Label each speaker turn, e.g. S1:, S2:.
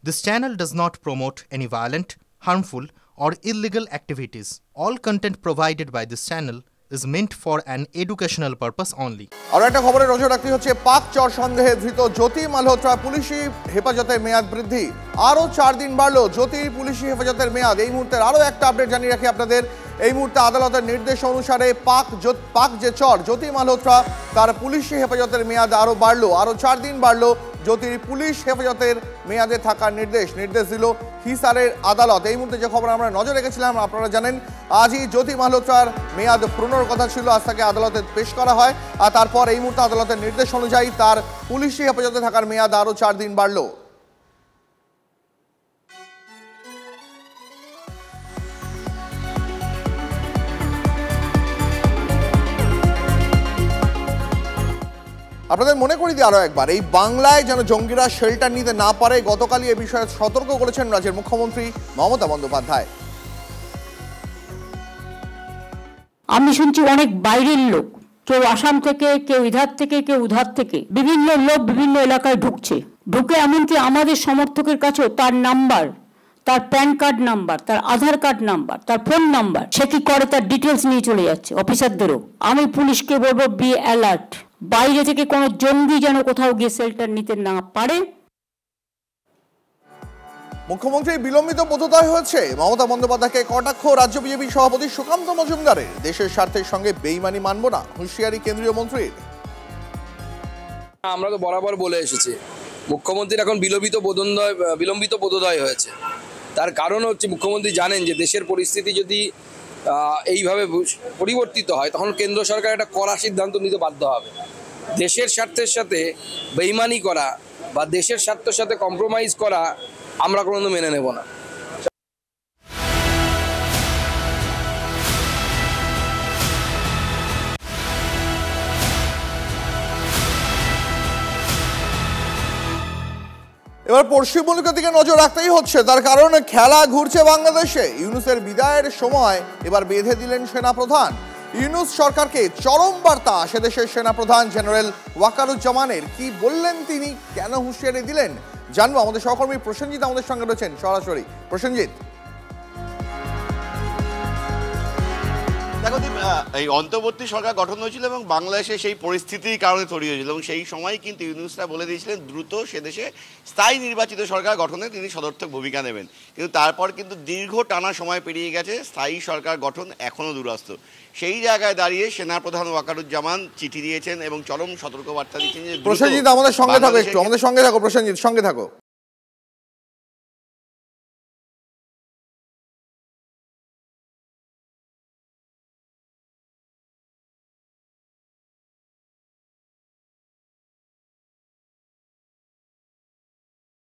S1: This channel does not promote any violent, harmful, or illegal activities. All content provided by this channel is meant for an educational purpose only.
S2: আর একটা খবরে নজর রাখতে হচ্ছে পাক চর সন্দেহে ধৃত জ্যোতি মালহোত্রা পুলিশি হেফাজতের মেয়াদ বৃদ্ধি আরও 4 দিন বাড়লো জ্যোতির পুলিশি হেফাজতের মেয়াদ। এই মুহূর্তের আরও একটা আপডেট জানিয়ে রাখি আপনাদের। এই মুহূর্তে আদালতের নির্দেশ অনুসারে পাক যে চর জ্যোতি মালহোত্রা তার পুলিশি হেফাজতের মেয়াদ আরও বাড়লো, আরও 4 দিন বাড়লো। জ্যোতির পুলিশ হেফাজতের মেয়াদে থাকার নির্দেশ দিল হিসারের আদালত। এই মুহূর্তে যে খবর আমরা নজর রেখেছিলাম, আপনারা জানেন আজই জ্যোতি মালহোত্রার মেয়াদ পুরনোর কথা ছিল, আজ তাকে আদালতে পেশ করা হয়। আর তারপর এই মুহূর্তে আদালতের নির্দেশ অনুযায়ী তার পুলিশি হেফাজতে থাকার মেয়াদ আরও 4 দিন বাড়লো। আপনাদের মনে করি দিই আরও একবার, এই বাংলায় যেন জঙ্গিরা শেল্টার নিতে না পারে, গতকালই এ বিষয়ে সতর্ক করেছেন রাজ্যের মুখ্যমন্ত্রী মমতা বন্দ্যোপাধ্যায়।
S3: আমি শুনছি অনেক বাইরের লোক, কেউ আসাম থেকে, কেউ ইধার থেকে, কেউ উধার থেকে, বিভিন্ন লোক বিভিন্ন এলাকায় ঢুকে এমনকি আমাদের সমর্থকের কাছেও তার নাম্বার, তার প্যান কার্ড নাম্বার, তার আধার কার্ড নাম্বার, তার ফোন নাম্বার, সে কি করে তার ডিটেলস নিয়ে চলে যাচ্ছে অফিসারদেরও। আমি পুলিশকে বলবো বি অ্যালার্ট, বাইরে থেকে কোনো জঙ্গি যেন কোথাও গিয়ে শেল্টার নিতে না পারে।
S2: মুখ্যমন্ত্রী বিলম্বিত বোধোদয় হয়েছে মমতা বন্দ্যোপাধ্যায়কে কটাক্ষ রাজ্য বিজেপি সভাপতি সুকান্ত মজুমদারের। দেশের স্বার্থের সঙ্গে বেইমানি মানব না, হুঁশিয়ারি কেন্দ্রীয় মন্ত্রীর।
S4: আমরা তো বরাবর বলে এসেছি মুখ্যমন্ত্রীর এখন বিলম্বিত বোধোদয় হয়েছে। তার কারণ হচ্ছে মুখ্যমন্ত্রী জানেন যে দেশের পরিস্থিতি যদি এইভাবে পরিবর্তিত হয় তখন কেন্দ্র সরকার একটা কড়া সিদ্ধান্ত নিতে বাধ্য হবে। দেশের স্বার্থের সাথে বেইমানি করা বা দেশের স্বার্থের সাথে কম্প্রোমাইজ করা আমরা কোনো মেনে নেব না।
S2: এবার পশ্চিমবঙ্গের দিকে নজর রাখতেই হচ্ছে, তার কারণ খেলা ঘুরছে বাংলাদেশে। ইউনূসের বিদায়ের সময় এবার বেঁধে দিলেন সেনাপ্রধান। ইউনূস সরকারকে চরম বার্তা সেদেশের সেনাপ্রধান জেনারেল ওয়াকারুজ্জামানের। কি বললেন তিনি, কেন হুঁশিয়ারি দিলেন, জানবো। আমাদের সহকর্মী প্রসেনজিৎ আমাদের সঙ্গে রয়েছেন সরাসরি। প্রসেনজিৎ,
S5: দেখো দীপ, এই অন্তর্বর্তী সরকার গঠন হয়েছিল এবং বাংলাদেশে সেই পরিস্থিতির কারণে তৈরি হয়েছিল এবং সেই সময় কিন্তু ইউনূসরা বলে দিয়েছিলেন দ্রুত সে দেশে স্থায়ী নির্বাচিত সরকার গঠনে তিনি সদর্থক ভূমিকা নেবেন। কিন্তু তারপর কিন্তু দীর্ঘ টানা সময় পেরিয়ে গেছে, স্থায়ী সরকার গঠন এখনও দূরস্থ। সেই জায়গায় দাঁড়িয়ে সেনাপ্রধান ওয়াকারুজ্জামান চিঠি দিয়েছেন এবং চরম সতর্কবার্তা দিচ্ছেন যে
S2: প্রসেনজিৎ আমাদের সঙ্গে থাকো, একটু আমাদের সঙ্গে থাকো। প্রসেনজিৎ সঙ্গে থাকো।